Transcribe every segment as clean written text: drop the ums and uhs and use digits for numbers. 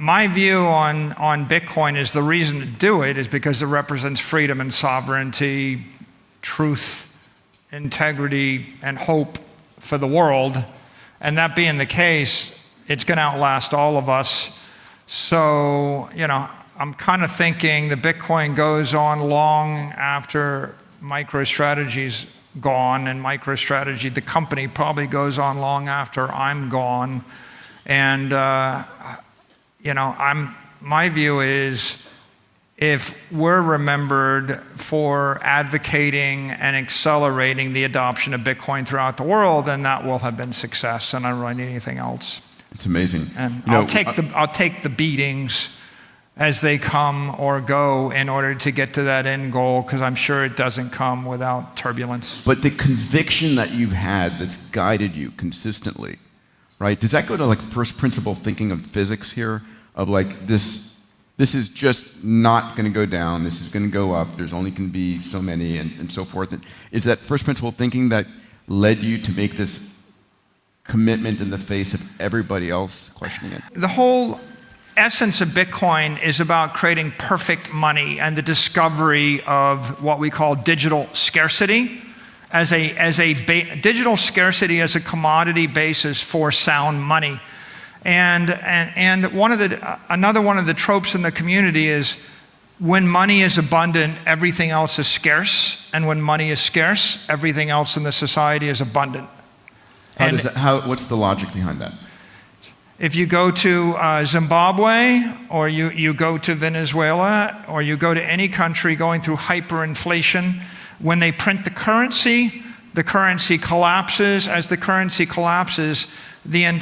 my view on Bitcoin is the reason to do it is because it represents freedom and sovereignty, truth, integrity, and hope for the world. And that being the case, it's going to outlast all of us. So, I'm kind of thinking the Bitcoin goes on long after MicroStrategy's gone, and MicroStrategy, the company, probably goes on long after I'm gone. And, my view is if we're remembered for advocating and accelerating the adoption of Bitcoin throughout the world, then that will have been success, and I don't really need anything else. It's amazing. And I'll take the beatings as they come or go in order to get to that end goal, because I'm sure it doesn't come without turbulence. But the conviction that you've had that's guided you consistently, right? Does that go to like first principle thinking of physics here? Of like this is just not going to go down, this is going to go up, there's only going to be so many and so forth. And is that first principle thinking that led you to make this commitment in the face of everybody else questioning it? The whole essence of Bitcoin is about creating perfect money and the discovery of what we call digital scarcity as digital scarcity as a commodity basis for sound money. And another one of the tropes in the community is when money is abundant, everything else is scarce, and when money is scarce, everything else in the society is abundant. What's the logic behind that? If you go to Zimbabwe, or you go to Venezuela, or you go to any country going through hyperinflation, when they print the currency collapses. As the currency collapses,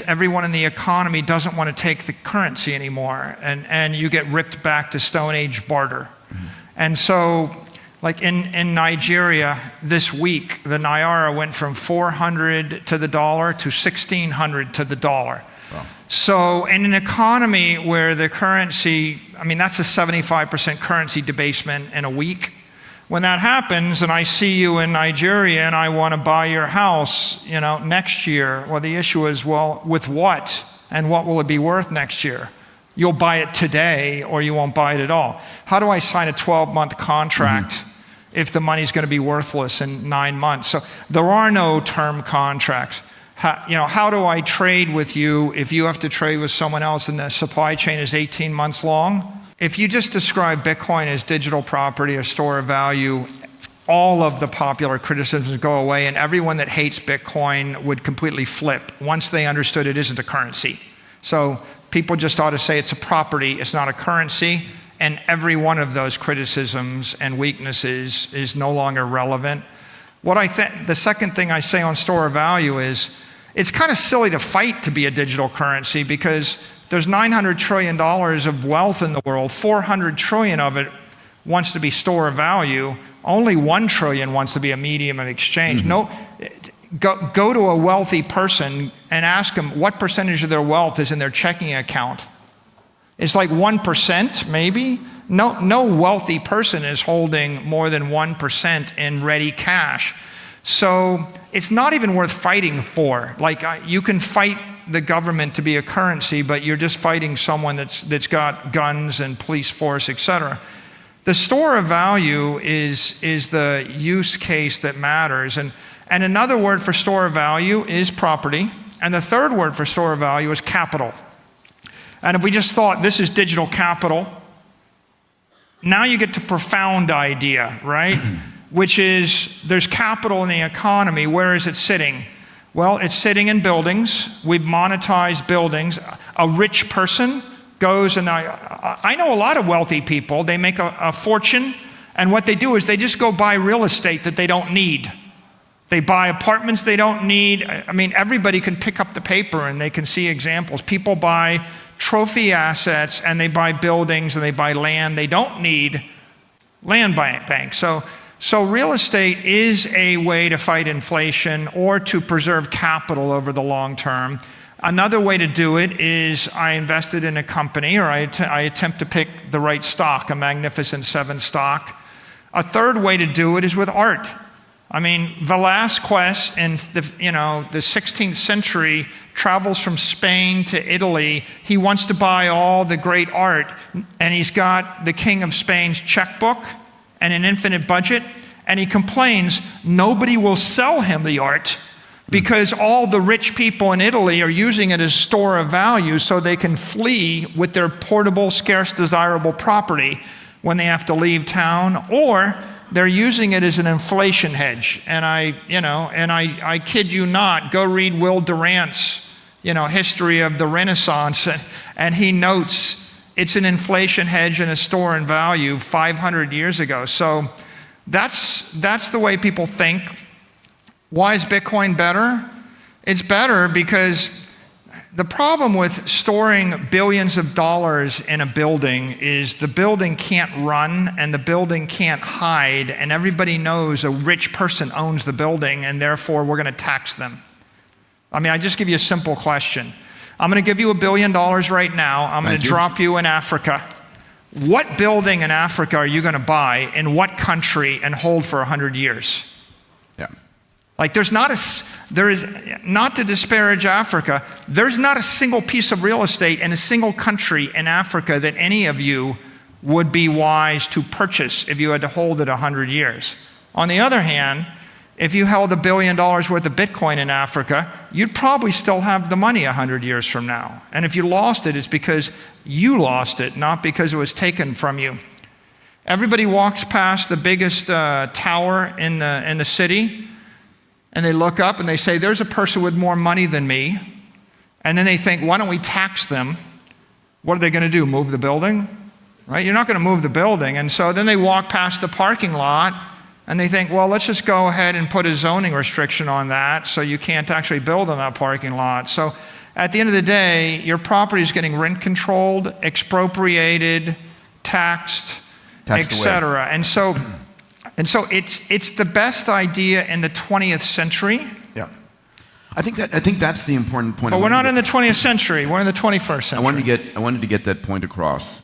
everyone in the economy doesn't want to take the currency anymore, and you get ripped back to Stone Age barter. Mm-hmm. And so, like in Nigeria this week, the Naira went from 400 to the dollar to 1,600 to the dollar. Wow. So in an economy where the currency, that's a 75% currency debasement in a week. When that happens, and I see you in Nigeria and I want to buy your house, next year, well, the issue is, well, with what? And what will it be worth next year? You'll buy it today or you won't buy it at all. How do I sign a 12-month contract if the money's going to be worthless in 9 months? So there are no term contracts. How do I trade with you if you have to trade with someone else and the supply chain is 18 months long? If you just describe Bitcoin as digital property, a store of value, all of the popular criticisms go away, and everyone that hates Bitcoin would completely flip once they understood it isn't a currency. So people just ought to say it's a property, it's not a currency, and every one of those criticisms and weaknesses is no longer relevant. The second thing I say on store of value is, it's kind of silly to fight to be a digital currency, because there's $900 trillion of wealth in the world. 400 trillion of it wants to be store of value. Only 1 trillion wants to be a medium of exchange. Mm-hmm. Go to a wealthy person and ask them what percentage of their wealth is in their checking account. It's like 1%, maybe. No wealthy person is holding more than 1% in ready cash. So it's not even worth fighting for. You can fight the government to be a currency, but you're just fighting someone that's got guns and police force, etc. The store of value is the use case that matters. And another word for store of value is property. And the third word for store of value is capital. And if we just thought this is digital capital, now you get to profound idea, right? Which is there's capital in the economy. Where is it sitting? Well, it's sitting in buildings. We've monetized buildings. A rich person goes, and I know a lot of wealthy people. They make a fortune, and what they do is they just go buy real estate that they don't need. They buy apartments they don't need. Everybody can pick up the paper and they can see examples. People buy trophy assets, and they buy buildings, and they buy land. They don't need land banks. So real estate is a way to fight inflation or to preserve capital over the long term. Another way to do it is I invested in a company, or I attempt to pick the right stock, a Magnificent Seven stock. A third way to do it is with art. I mean, Velázquez in the 16th century travels from Spain to Italy. He wants to buy all the great art, and he's got the King of Spain's checkbook and an infinite budget, and he complains nobody will sell him the art because all the rich people in Italy are using it as a store of value so they can flee with their portable, scarce, desirable property when they have to leave town, or they're using it as an inflation hedge. And I kid you not, go read Will Durant's, history of the Renaissance, and he notes it's an inflation hedge and a store in value 500 years ago. So that's the way people think. Why is Bitcoin better? It's better because the problem with storing billions of dollars in a building is the building can't run and the building can't hide, and everybody knows a rich person owns the building and therefore we're going to tax them. I mean, I just give you a simple question. I'm going to give you $1 billion right now. I'm going to drop you in Africa. What building in Africa are you going to buy in what country and hold for 100 years? Yeah. Like there is, not to disparage Africa, there's not a single piece of real estate in a single country in Africa that any of you would be wise to purchase if you had to hold it 100 years. On the other hand, if you held $1 billion worth of Bitcoin in Africa, you'd probably still have the money 100 years from now. And if you lost it, it's because you lost it, not because it was taken from you. Everybody walks past the biggest tower in the city, and they look up and they say, there's a person with more money than me. And then they think, why don't we tax them? What are they going to do, move the building? Right? You're not going to move the building. And so then they walk past the parking lot and they think, well, let's just go ahead and put a zoning restriction on that so you can't actually build on that parking lot. So at the end of the day, your property is getting rent controlled, expropriated, taxed, etc. And so it's the best idea in the 20th century. Yeah, I think that's the important point. But we're not in the 20th century. We're in the 21st century. I wanted to get that point across.